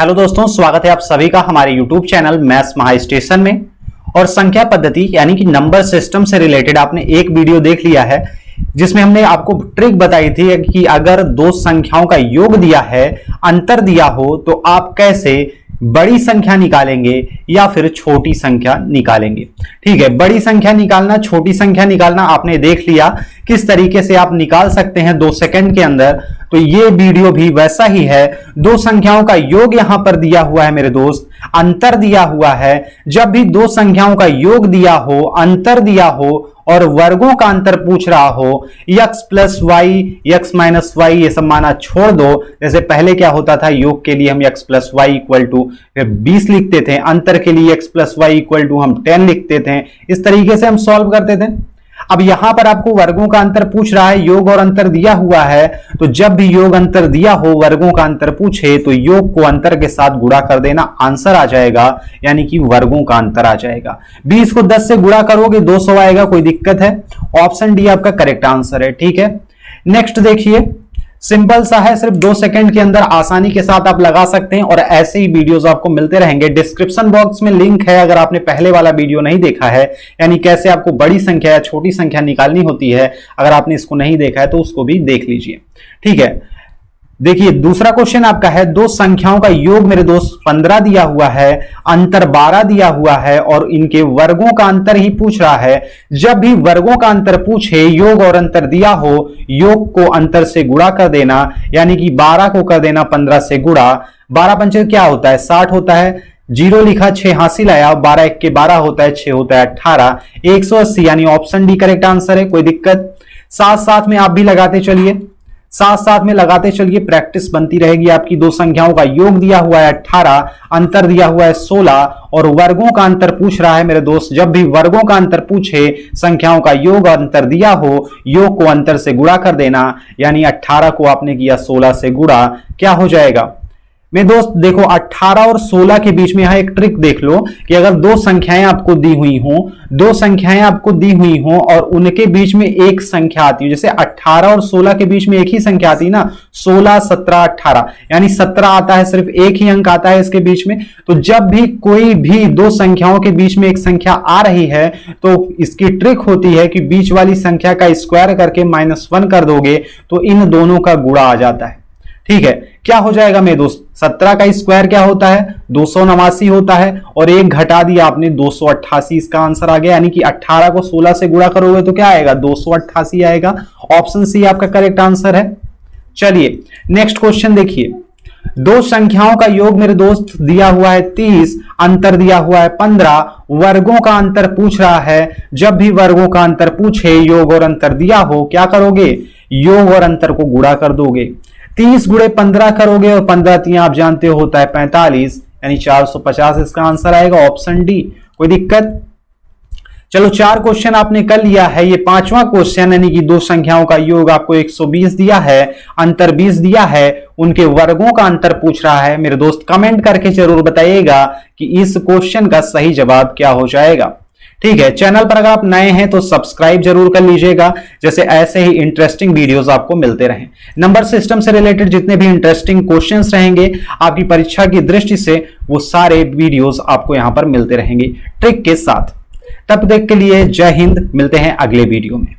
Hello दोस्तों, स्वागत है आप सभी का हमारे YouTube चैनल मैथ्स महा स्टेशन में। और संख्या पद्धति यानी कि नंबर सिस्टम से रिलेटेड आपने एक वीडियो देख लिया है जिसमें हमने आपको ट्रिक बताई थी कि अगर दो संख्याओं का योग दिया है, अंतर दिया हो, तो आप कैसे बड़ी संख्या निकालेंगे या फिर छोटी संख्या निकालेंगे। ठीक है, बड़ी संख्या निकालना, छोटी संख्या निकालना आपने देख लिया किस तरीके से आप निकाल सकते हैं 2 सेकंड के अंदर। तो ये वीडियो भी वैसा ही है। दो संख्याओं का योग यहां पर दिया हुआ है मेरे दोस्त, अंतर दिया हुआ है। जब भी दो संख्याओं का योग दिया हो, अंतर दिया हो और वर्गों का अंतर पूछ रहा हो, x plus y, x minus y, ये सब माना छोड़ दो। जैसे पहले क्या होता था, योग के लिए हम x plus y equal to 20 लिखते थे, अंतर के लिए x plus y equal to हम 10 लिखते थे। इस तरीके से हम सॉल्व करते थे। अब यहां पर आपको वर्गों का अंतर पूछ रहा है, योग और अंतर दिया हुआ है। तो जब भी योग अंतर दिया हो, वर्गों का अंतर पूछे, तो योग को अंतर के साथ गुणा कर देना, आंसर आ जाएगा, यानी कि वर्गों का अंतर आ जाएगा। 20 को 10 से गुणा करोगे 200 आएगा, कोई दिक्कत है? ऑप्शन डी आपका करेक्ट आंसर है। ठीक है, नेक्स्ट देखिए, सिंपल सा है, सिर्फ 2 सेकंड के अंदर आसानी के साथ आप लगा सकते हैं और ऐसे ही वीडियोस आपको मिलते रहेंगे। डिस्क्रिप्शन बॉक्स में लिंक है, अगर आपने पहले वाला वीडियो नहीं देखा है, यानी कैसे आपको बड़ी संख्या या छोटी संख्या निकालनी होती है, अगर आपने इसको नहीं देखा है तो उसको भी देख लीजिए। ठीक है, देखिए दूसरा क्वेश्चन आपका है, दो संख्याओं का योग मेरे दोस्त 15 दिया हुआ है, अंतर 12 दिया हुआ है और इनके वर्गों का अंतर ही पूछ रहा है। जब भी वर्गों का अंतर पूछे, योग और अंतर दिया हो, योग को अंतर से गुणा कर देना, यानी कि 12 को कर देना 15 से गुणा। 12 पंचे क्या होता है, 60 होता है। 0 लिखा, 6 हासिल आया, 12 1 के 12 होता है, 6 होता है 18, 180, यानी ऑप्शन डी करेक्ट आंसर है। कोई दिक्कत? साथ साथ में आप भी लगाते चलिए, साथ साथ में लगाते चलिए, प्रैक्टिस बनती रहेगी आपकी। दो संख्याओं का योग दिया हुआ है 18, अंतर दिया हुआ है 16 और वर्गों का अंतर पूछ रहा है मेरे दोस्त। जब भी वर्गों का अंतर पूछे, संख्याओं का योग और अंतर दिया हो, योग को अंतर से गुणा कर देना, यानी 18 को आपने किया 16 से गुणा, क्या हो जाएगा मेरे दोस्त? देखो 18 और 16 के बीच में यहां एक ट्रिक देख लो कि अगर दो संख्याएं आपको दी हुई हों, दो संख्याएं आपको दी हुई हों और उनके बीच में एक संख्या आती है, जैसे 18 और 16 के बीच में एक ही संख्या आती है ना, 16 17 18, यानी 17 आता है, सिर्फ एक ही अंक आता है इसके बीच में। तो जब भी कोई भी दो संख्याओं के बीच में एक संख्या आ रही है, तो इसकी ट्रिक होती है कि बीच वाली संख्या का स्क्वायर करके -1 कर दोगे तो इन दोनों का गुणा आ जाता है। ठीक है, क्या हो जाएगा मेरे दोस्त? 17 का स्क्वायर क्या होता है? 289 होता है और एक घटा दिया आपने, 288, इसका आंसर आ गया। यानी कि 18 को 16 से गुणा करोगे तो क्या आएगा? 288 आएगा। ऑप्शन सी आपका करेक्ट आंसर है। चलिए नेक्स्ट क्वेश्चन देखिए, दो संख्याओं का योग मेरे दोस्त दिया हुआ है 30, अंतर दिया हुआ है 15, वर्गों का अंतर पूछ रहा है। जब भी वर्गों का अंतर पूछे, योग और अंतर दिया हो, क्या करोगे? योग और अंतर को गुणा कर दोगे। 30 गुणे 15 करोगे और 15 3 आप जानते हो होता है 45, यानी 450 इसका आंसर आएगा, ऑप्शन डी। कोई दिक्कत? चलो 4 क्वेश्चन आपने कर लिया है। ये 5वां क्वेश्चन, यानी कि दो संख्याओं का योग आपको 120 दिया है, अंतर 20 दिया है, उनके वर्गों का अंतर पूछ रहा है। मेरे दोस्त कमेंट करके जरूर बताइएगा कि इस क्वेश्चन का सही जवाब क्या हो जाएगा। ठीक है, चैनल पर अगर आप नए हैं तो सब्सक्राइब जरूर कर लीजिएगा, जैसे ऐसे ही इंटरेस्टिंग वीडियोस आपको मिलते रहें। नंबर सिस्टम से रिलेटेड जितने भी इंटरेस्टिंग क्वेश्चंस रहेंगे आपकी परीक्षा की दृष्टि से, वो सारे वीडियोस आपको यहां पर मिलते रहेंगे ट्रिक के साथ। तब तक के लिए जय हिंद, मिलते हैं अगले वीडियो में।